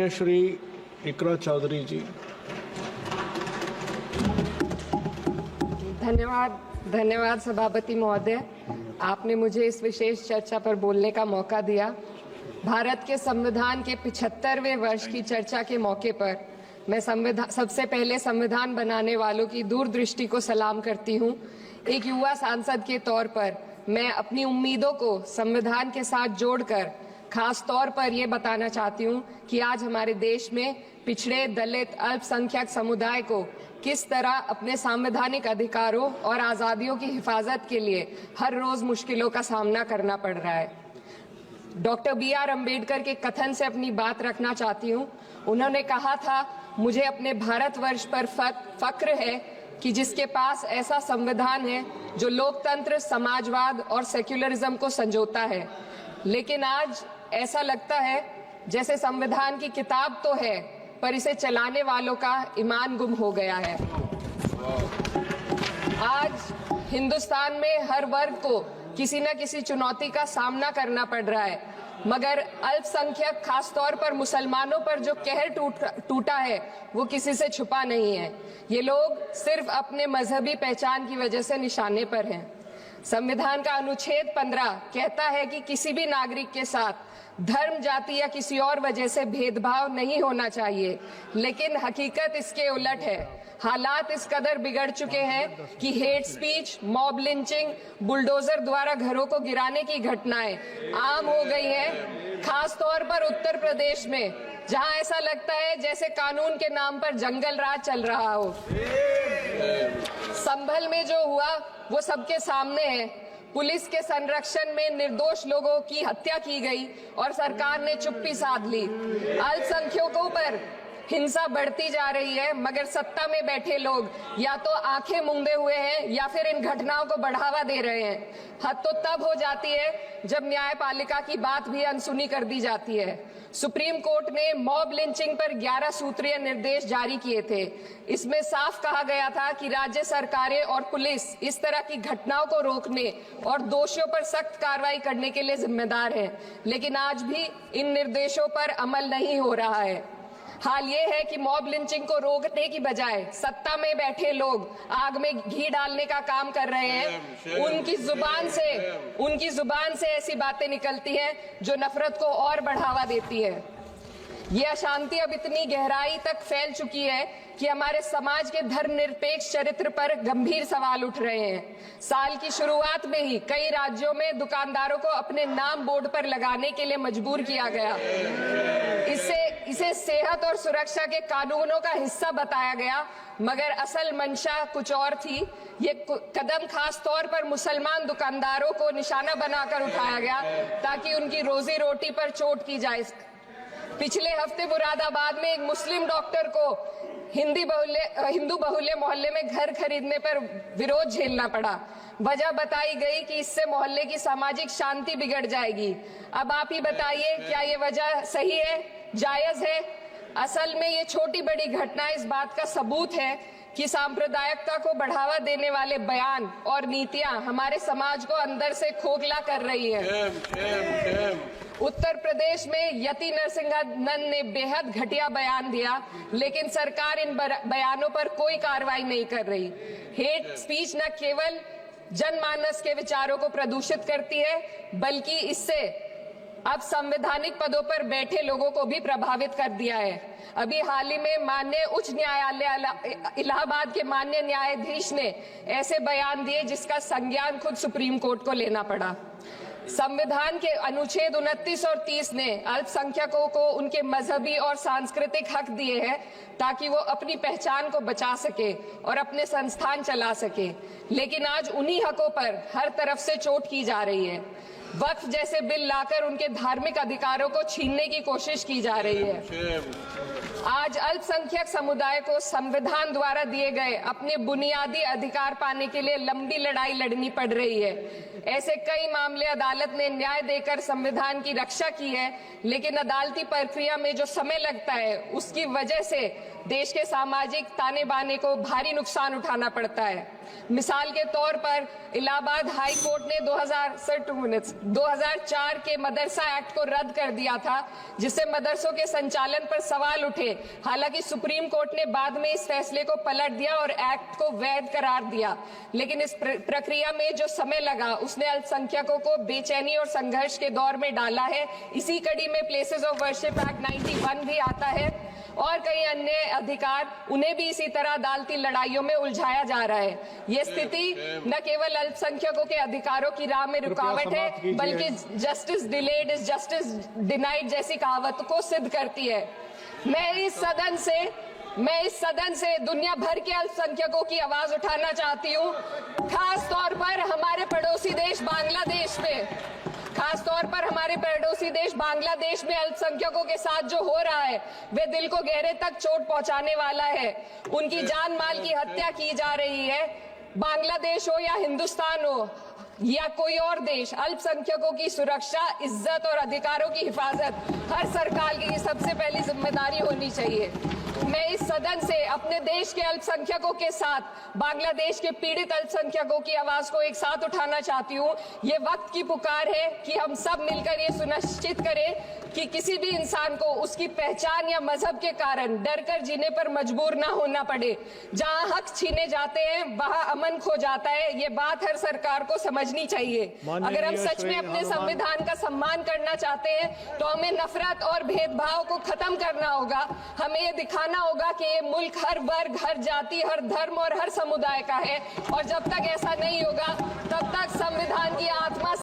माननीय श्री इकरा चौधरी जी। धन्यवाद सभापति महोदय, आपने मुझे इस विशेष चर्चा पर बोलने का मौका दिया। भारत के संविधान के 75वें वर्ष की चर्चा के मौके पर मैं सबसे पहले संविधान बनाने वालों की दूरदृष्टि को सलाम करती हूं। एक युवा सांसद के तौर पर मैं अपनी उम्मीदों को संविधान के साथ जोड़कर खास तौर पर ये बताना चाहती हूँ कि आज हमारे देश में पिछड़े, दलित, अल्पसंख्यक समुदाय को किस तरह अपने संवैधानिक अधिकारों और आज़ादियों की हिफाजत के लिए हर रोज मुश्किलों का सामना करना पड़ रहा है। Doctor B.R. अम्बेडकर के कथन से अपनी बात रखना चाहती हूँ। उन्होंने कहा था, मुझे अपने भारतवर्ष पर फक्र है कि जिसके पास ऐसा संविधान है जो लोकतंत्र, समाजवाद और सेक्युलरिज्म को संजोता है। लेकिन आज ऐसा लगता है जैसे संविधान की किताब तो है पर इसे चलाने वालों का ईमान गुम हो गया है। आज हिंदुस्तान में हर वर्ग को किसी न किसी चुनौती का सामना करना पड़ रहा है, मगर अल्पसंख्यक, खासतौर पर मुसलमानों पर जो कहर टूटा है वो किसी से छुपा नहीं है। ये लोग सिर्फ अपने मजहबी पहचान की वजह से निशाने पर हैं। संविधान का अनुच्छेद 15 कहता है कि किसी भी नागरिक के साथ धर्म, जाति या किसी और वजह से भेदभाव नहीं होना चाहिए, लेकिन हकीकत इसके उलट है। हालात इस कदर बिगड़ चुके हैं कि hate speech, mob lynching, bulldozer द्वारा घरों को गिराने की घटनाएं आम हो गई हैं। खास तौर पर उत्तर प्रदेश में, जहां ऐसा लगता है जैसे कानून के नाम पर जंगल राज चल रहा हो। संभल में जो हुआ वो सबके सामने है। पुलिस के संरक्षण में निर्दोष लोगों की हत्या की गई और सरकार ने चुप्पी साध ली। अल्पसंख्यकों पर हिंसा बढ़ती जा रही है, मगर सत्ता में बैठे लोग या तो आंखें मूंदे हुए हैं या फिर इन घटनाओं को बढ़ावा दे रहे हैं। हद तो तब हो जाती है जब न्यायपालिका की बात भी अनसुनी कर दी जाती है। सुप्रीम कोर्ट ने मॉब लिंचिंग पर 11 सूत्रीय निर्देश जारी किए थे। इसमें साफ कहा गया था कि राज्य सरकारें और पुलिस इस तरह की घटनाओं को रोकने और दोषियों पर सख्त कार्रवाई करने के लिए जिम्मेदार है, लेकिन आज भी इन निर्देशों पर अमल नहीं हो रहा है। हाल ये है कि मॉब लिंचिंग को रोकने की बजाय सत्ता में बैठे लोग आग में घी डालने का काम कर रहे हैं। उनकी जुबान से ऐसी बातें निकलती हैं जो नफरत को और बढ़ावा देती है। ये अशांति अब इतनी गहराई तक फैल चुकी है कि हमारे समाज के धर्मनिरपेक्ष चरित्र पर गंभीर सवाल उठ रहे हैं। साल की शुरुआत में ही कई राज्यों में दुकानदारों को अपने नाम बोर्ड पर लगाने के लिए मजबूर किया गया। इसे सेहत और सुरक्षा के कानूनों का हिस्सा बताया गया, मगर असल मंशा कुछ और थी। ये कदम खास तौर पर मुसलमान दुकानदारों को निशाना बनाकर उठाया गया ताकि उनकी रोजी रोटी पर चोट की जाए। पिछले हफ्ते मुरादाबाद में एक मुस्लिम डॉक्टर को हिंदू बहुल्य मोहल्ले में घर खरीदने पर विरोध झेलना पड़ा। वजह बताई गई कि इससे मोहल्ले की सामाजिक शांति बिगड़ जाएगी। अब आप ही बताइए, क्या ये वजह सही है, जायज है? असल में ये छोटी बड़ी घटनाएं इस बात का सबूत है कि सांप्रदायिकता को बढ़ावा देने वाले बयान और नीतियां हमारे समाज को अंदर से खोखला कर रही है। उत्तर प्रदेश में यति नरसिंहन ने बेहद घटिया बयान दिया, लेकिन सरकार इन बयानों पर कोई कार्रवाई नहीं कर रही। हेट स्पीच न केवल जनमानस के विचारों को प्रदूषित करती है, बल्कि इससे अब संवैधानिक पदों पर बैठे लोगों को भी प्रभावित कर दिया है। अभी हाल ही में माननीय उच्च न्यायालय इलाहाबाद के माननीय न्यायाधीश ने ऐसे बयान दिए जिसका संज्ञान खुद सुप्रीम कोर्ट को लेना पड़ा। संविधान के अनुच्छेद 29 और 30 ने अल्पसंख्यकों को उनके मजहबी और सांस्कृतिक हक दिए हैं ताकि वो अपनी पहचान को बचा सके और अपने संस्थान चला सके, लेकिन आज उन्हीं हकों पर हर तरफ से चोट की जा रही है। वक्फ जैसे बिल लाकर उनके धार्मिक अधिकारों को छीनने की कोशिश की जा रही है। आज अल्पसंख्यक समुदाय को संविधान द्वारा दिए गए अपने बुनियादी अधिकार पाने के लिए लंबी लड़ाई लड़नी पड़ रही है। ऐसे कई मामले अदालत ने न्याय देकर संविधान की रक्षा की है, लेकिन अदालती प्रक्रिया में जो समय लगता है उसकी वजह से देश के सामाजिक ताने बाने को भारी नुकसान उठाना पड़ता है। मिसाल के तौर पर इलाहाबाद हाई कोर्ट ने 2004 के मदरसा एक्ट को रद्द कर दिया था, जिससे मदरसों के संचालन पर सवाल उठे। हालांकि सुप्रीम कोर्ट ने बाद में इस फैसले को पलट दिया और एक्ट को वैध करार दिया, लेकिन इस प्रक्रिया में जो समय लगा उसने अल्पसंख्यकों को बेचैनी और संघर्ष के दौर में डाला है। इसी कड़ी में प्लेसेस ऑफ वर्शिप एक्ट 91 भी आता है और कई अन्य अधिकार, उन्हें भी इसी तरह अदालती लड़ाइयों में उलझाया जा रहा है। ये स्थिति न केवल अल्पसंख्यकों के अधिकारों की राह में रुकावट है, बल्कि justice delayed is justice denied जैसी कहावत को सिद्ध करती है। मैं इस सदन से दुनिया भर के अल्पसंख्यकों की आवाज उठाना चाहती हूँ, खास तौर पर हमारे पड़ोसी देश बांग्लादेश में। खासतौर पर हमारे पड़ोसी देश बांग्लादेश में अल्पसंख्यकों के साथ जो हो रहा है वे दिल को गहरे तक चोट पहुंचाने वाला है। उनकी जान माल की हत्या की जा रही है। बांग्लादेश हो या हिंदुस्तान हो या कोई और देश, अल्पसंख्यकों की सुरक्षा, इज्जत और अधिकारों की हिफाजत हर सरकार की सबसे पहली जिम्मेदारी होनी चाहिए। मैं इस सदन से अपने देश के अल्पसंख्यकों के साथ बांग्लादेश के पीड़ित अल्पसंख्यकों की आवाज को एक साथ उठाना चाहती हूँ। ये वक्त की पुकार है कि हम सब मिलकर ये सुनिश्चित करें कि किसी भी इंसान को उसकी पहचान या मजहब के कारण डरकर जीने पर मजबूर ना होना पड़े। जहाँ हक छीने जाते हैं वहाँ अमन खो जाता है। ये बात हर सरकार को समझनी चाहिए। अगर हम सच में अपने संविधान का सम्मान करना चाहते हैं तो हमें नफरत और भेदभाव को खत्म करना होगा। हमें ये दिखाना होगा कि ये मुल्क हर वर्ग, हर जाति, हर धर्म और हर समुदाय का है, और जब तक ऐसा नहीं होगा तब तक संविधान की आत्मा